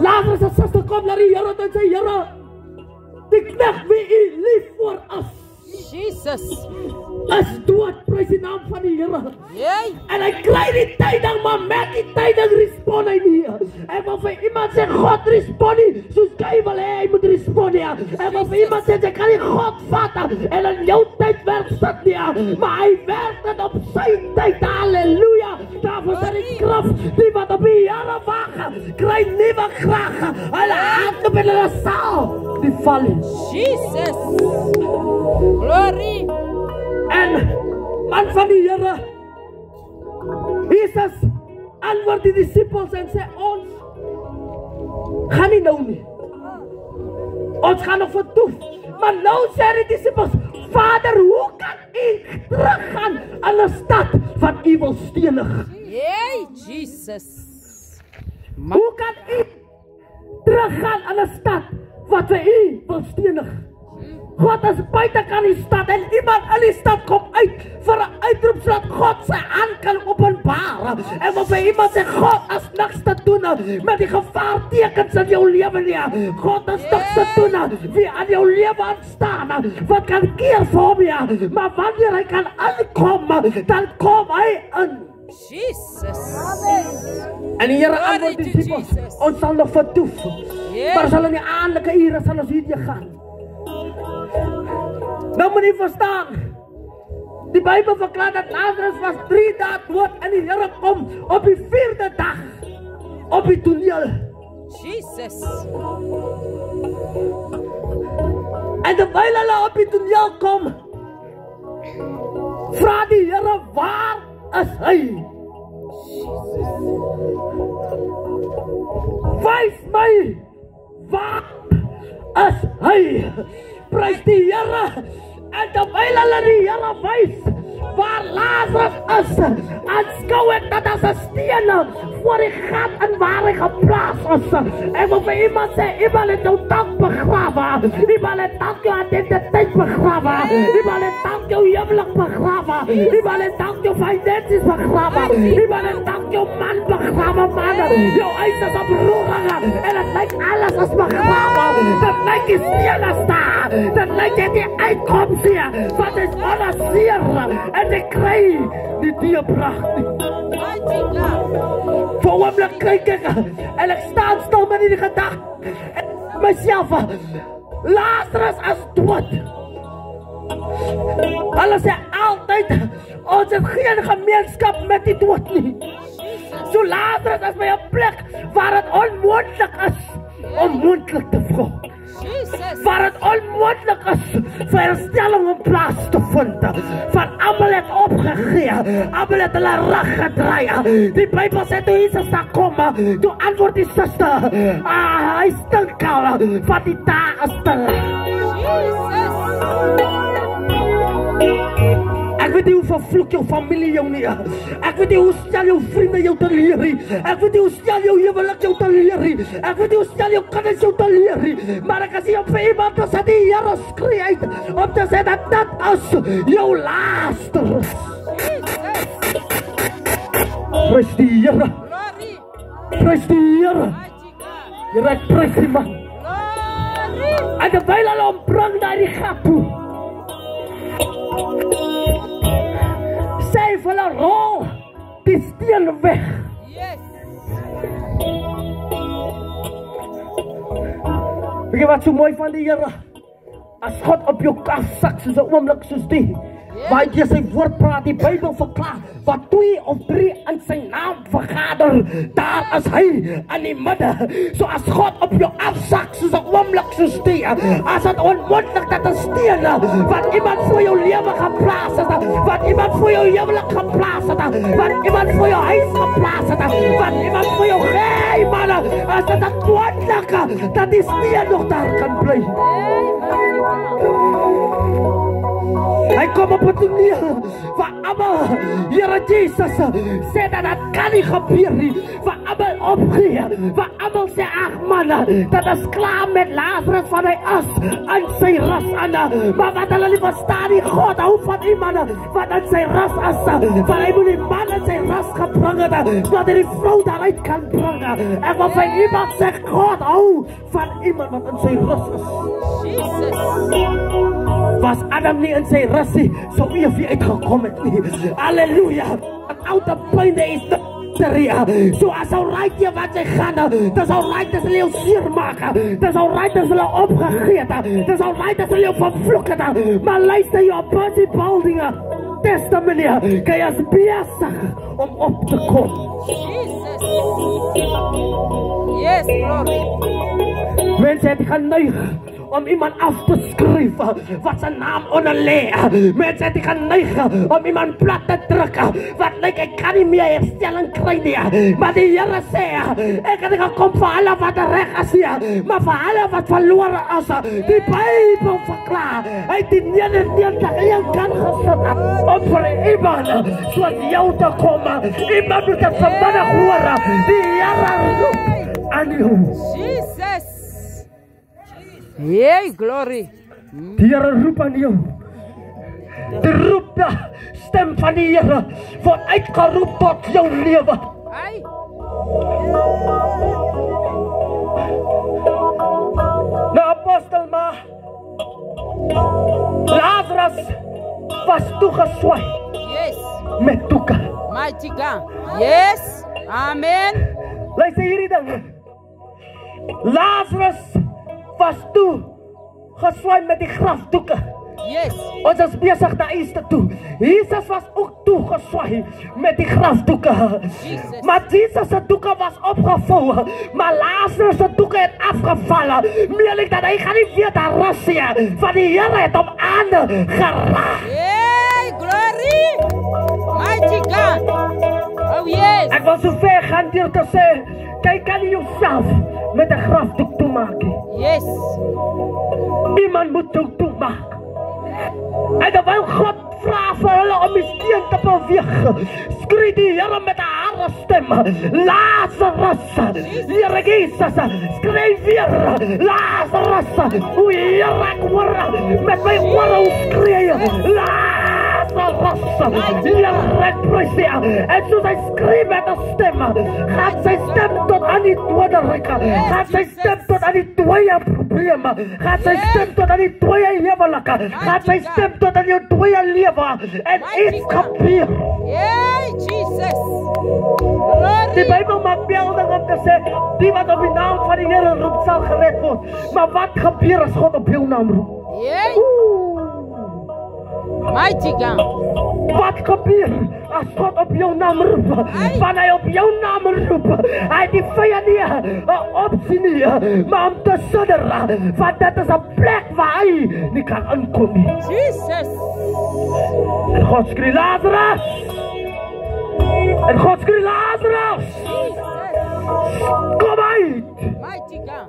Lazarus het sister kom na die Here en sê Here, die knegt wie u lief vir ons Jesus. is dood, prys die naam van die Here. Yay. En hy kry die tyding, maar met die tyding respond hy nie. Ek wil vir iemand sê, God respond nie, soos jy wil hê, hy moet respond nie. Ek wil vir iemand sê, jy kan nie God vat en in jou tyd werk sit nie, maar hy werk dit op sy tyd, halleluja. Daarvoor sê die krag, die wat op die Here wag, kry nuwe krag. Hulle hardloop en hulle sal die val. Jesus. Glory. En man van die Here, Jesus antwoord die disciples en sê ons gaan nie nou nie. Ons gaan nog vertoef. Maar nou sê die disciples, Vader, hoe kan u teruggaan aan 'n stad wat u wil stenig? Yay, Jesus. Hoe kan u teruggaan aan 'n stad wat vir u wil stenig? God is buitekant die stad en iemand in die stad kom uit vir 'n uitroep sodat God sy hand kan openbaar. En wat vir iemand sê, God is niks te doen met die gevaartekens in jou lewe nie. God is niks te doen wie aan jou lewe aanstaan. Wat kan keer vir hom nie. Maar wanneer hy kan aankom, dan kom hy in. Jesus. En die Here antwoord die disciples, ons sal nog vertoef. Maar sal in die aandelike ure sal ons hierdie gaan. Nou moet jy verstaan, die Bybel verklaar dat Lazarus was 3 dae dood en die Here kom op die 4de dag op die toneel. Jesus. En terwyl hulle op die toneel kom, vra die Here, waar is hy? Wys my, waar is hy? Prys die Here. En terwyl hulle die Here wys waar Lazarus is, aanskou ek dat as 'n steen voor die gat en waar hy geplaas is. Ek wil vir iemand sê, iemand het jou dank begrawe, iemand het dank jou identiteit begrawe, iemand het dank jou huwelik begrawe, iemand het dank jou finansies begrawe, iemand het dank jou man begrawe, man, jou huis is op roeringe, en het lyk alles is begrawe, dat lyk die steen is daar, dat lyk jy die uitkomst hier, wat is alles hier, en ek kry die dierbracht nie. Voor oomlik kyk ek, en ek staan stil met die gedagte, en myself, Lazarus is dood. Hulle sê altyd, ons het geen gemeenskap met die dood nie. So Lazarus is by 'n plek waar het onmoontlik is om moontlik te volg. Waar het onmoontlik is vir herstelling om plaas te vind. Van almal het opgegee, almal het hulle rug gedraai. Die Bybel sê toe Jesus daar kom, toe antwoord die suster, hy stink al, van die dae is te Ek weet nie hoe vervloek jou familie jou nie. Ek weet nie hoe stel jou vriende jou teleer nie. Ek weet nie hoe stel jou huwelik jou teleer nie. Ek weet nie hoe stel jou kinders jou teleer nie. Maar ek sê op vir iemand dat sy die Here skree uit om te sê dat dit is jou laaste rus. Prys die Here. Prys die Here. Here, ek prys die man. En terwyl hulle hom bring na die gat toe, sê vir hulle, rol die steen weg. Weet jy wat so mooi van die Here? As God op jou kaf sak soos 'n oomblik soos die, waar jy sy woord praat, die Bybel verklaar, wat 2 of 3 in sy naam vergader, daar is hy in die midde. So as God op jou afsak soos 'n oomblik soos die, as het onmoontlik dat 'n steen wat iemand voor jou lewe geplaas het, wat iemand voor jou huwelik geplaas het, wat iemand voor jou huis geplaas het, wat iemand voor jou gee, man, as dit onmoontlik dat die steen nog daar kan bly. Hy kom op 'n toneel vir almal. Here Jesus sê dat dit kan nie gebeur nie. Vir almal opgee. Vir almal sê ag man, dat is klaar met Lazarus van hy is in sy rus aan. Maar wat hulle nie verstaan nie, God hou van iemand wat in sy rus is. Want hy moet die man in sy rus gebring het, sodat hy die vrou daaruit kan bring. En wat vir iemand sê, God hou van iemand wat in sy rus is. Jesus. Was Adam nie in sy rus nie, sou Eva uitgekom het nie. Halleluja. Het oude pynde is te so as alright jy wat jy gaan, dis alright as hulle jou seer maak, dis alright as hulle opgegeet, dis alright as hulle jou vervloek het, maar luister jou busy building testimony, kan jy as besig om op te kom. Jesus. Yes, Lord. Mense het geneig om iemand af te skryf wat sy naam onder lê. Mense het geneig om iemand plat te druk wat lyk ek kan nie meer herstelling kry nie. Maar die Here sê ek het gekom vir hulle wat reg is, maar vir hulle wat verlore is. Die Bybel verklaar hy het die 99 kan gesit om vir iemand soos jou te kom. Iemand moet dit vanmiddag hoor. Die Here roep aan jou. Jesus. Yay, glory. Die Here roep aan jou. Die roep die stem van die Here word uitgeroep tot jou lewe. Ai. Nou apostel maar Lazarus was toegeswaai Yes. met doeke. Mighty God. Yes. Amen. Luister hierdie ding. Lazarus was toegeswaai met die grafdoeke. Yes. Ons is besig na Easter toe. Jesus was ook toegeswaai met die grafdoeke. Jesus. Maar Jesus se doeke was opgevou, maar Lazarus se doeke het afgeval. Meerlik dat hy gaan nie weer daar rus nie, want die Here het hom aangeraak. Yay, glory. Mighty God. Oh yes. Ek wil so ver gaan deur te sê, kyk kan jy jouself met 'n grafdoek toemaak. Yes. Iemand moet jou toemaak. En terwyl God vra vir hulle om die steen te beweeg, skree die Here met 'n harde stem, Lazarus, Here Jesus, skree weer, Lazarus, o Here, ek hoor met my ore skree, Lazarus, Here, ek prys U. En soos hy skree met 'n stem, gaan sy stem tot aan die doderyk, gaan sy stem tot aan die dooie probleme, gaan sy stem tot aan die dooie huwelike, gaan sy stem tot aan jou dooie lewe, en iets gebeur. Yay, Jesus. Die Glory. Bybel maak melding om te sê, die wat op die naam van die Here roep sal gered word. Maar wat gebeur as God op jou naam roep? Yay. Mighty God. Wat gebeur as God op jou naam roep? Wanneer hy op jou naam roep, hy die vyand nie 'n opsie nie, maar om te sidder, want dit is 'n plek waar hy nie kan inkom nie. Jesus. En God skree Lazarus! En God skree Lazarus! Jesus. Kom uit! Mighty God.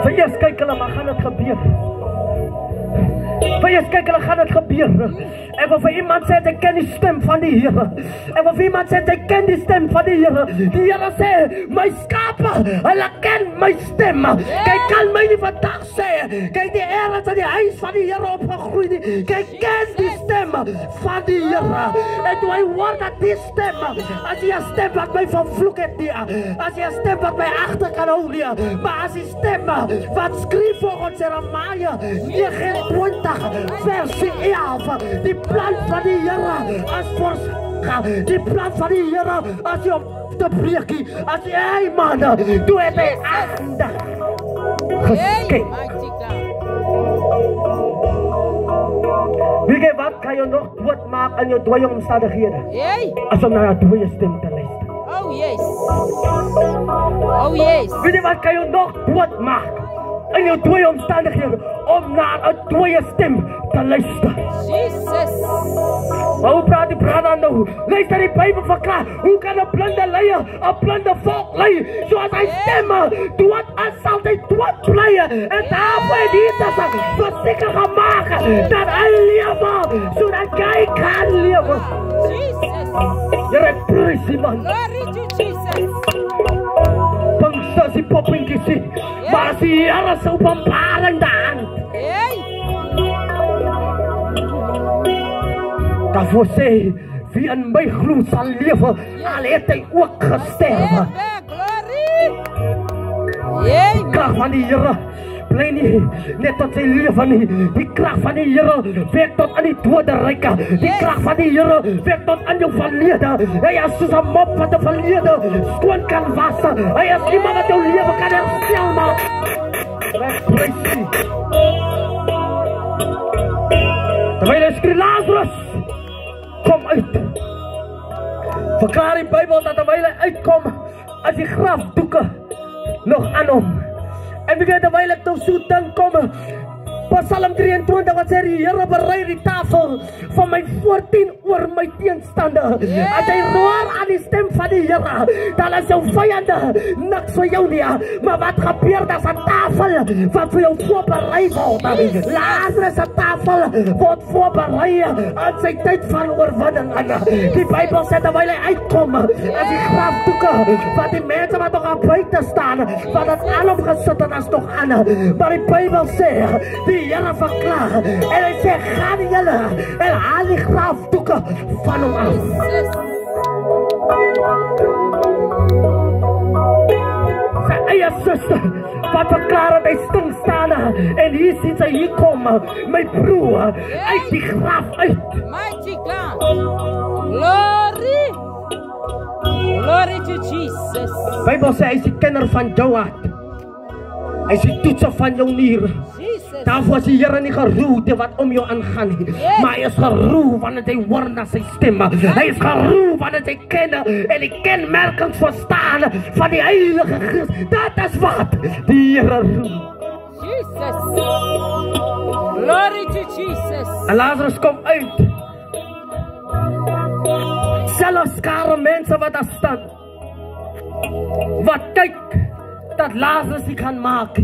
So eers kyk hulle, maar gaan dit gebeur? Vir eers kyk hulle, gaan dit gebeur? Ek wil vir iemand sê, ek ken die stem van die Here. Ek wil vir iemand sê, ek ken die stem van die Here. Die Here sê, my skape, hulle ken my stem. Kyk kan my nie vandag sê, kyk die Here is in die huis van die Here opgegroei nie. Kyk ken die stem van die Here. En toe hy hoor dat die stem, as jy 'n stem wat my vervloek het nie, as jy 'n stem wat my agter kan hou nie, maar as die stem wat skree volgens Jeremia 29 vers 11, die plan van die Here as voorskat, die plan van die Here as jy op te breekie, as jy man, toe het hy aandag Yay, geskep. mighty God. Weet jy wat kan jy nog doodmaak in jou dooie omstandighede? Yay. As om na 'n dooie stem te luister. Oh yes. Oh yes. Weet jy wat kan jy nog doodmaak in jou dooie omstandighede? Om na 'n dooie stem te luister. Jesus. Hoe praat die brada nou? Luister die Bijbel verklaar. Hoe kan een blinde leier een blinde volk leiden? Zoals hij stemmen dood en zal hij dood blijven. En daarvoor heeft Jesus verzeker gemaakt dat hij leven, zodat hij kan leven. Jesus. Jere, prijs die man. Glory to Jesus. Bangsa si popingkie si. Maar si Here se openbaring daan. Hey. Daarvoor sê, wie in my glo sal lewe, al het hy ook gesterwe. Amen. Glory. Hey. Krag van die Here bly nie net tot sy lewe nie. Die krag van die Here werk tot aan die doderyke. Die krag van die Here werk tot aan jou verlede. Hy is soos 'n mop wat 'n verlede skoon kan was. Hy is iemand wat jou lewe kan herstel maak. Prys nie. Terwyl hy skree, Lazarus, kom uit. Verklaar die Bijbel dat terwyl hy uitkom, as die grafdoeke nog aan hom. En wie terwyl ek nou so dink kom, Psalm 23 wat sê die Here berei die tafel van my voorteen oor my teenstander. As hy roer aan die stem van die Here, dan is jou vyande niks vir jou nie. Maar wat gebeur, daar is 'n tafel wat vir jou voorberei word. Lazarus se tafel word voorberei aan sy tyd van oorwinning. Die Bybel sê terwyl hy uitkom, as die grafdoeke wat die mense wat nog aan buite staan, wat het aan hom gesit en as nog aan. Maar die Bybel sê, die Here verklaar, en hy sê, gaan julle en haal die grafdoeke van hom af. Sy eie suster, wat verklaar dat hy stil staan, en hier sien sy, hier kom my broer uit die graf uit. Mighty God. Glory. Glory to Jesus. Bybel sê, hy is die kenner van jou hart. Hy is die toetser van jou nier. Jesus. Daarvoor is die Here nie geroe te wat om jou aangaan nie. Maar hy is geroe wanneer hy hoor na sy stem. Hy is geroe wanneer hy ken en die kenmerkings verstaan van die Heilige Gees. Dat is wat die Here roe. Jesus. Glory to Jesus. En Lazarus kom uit. Selfs skare mense wat daar staan, wat kyk dat Lazarus nie kan maak.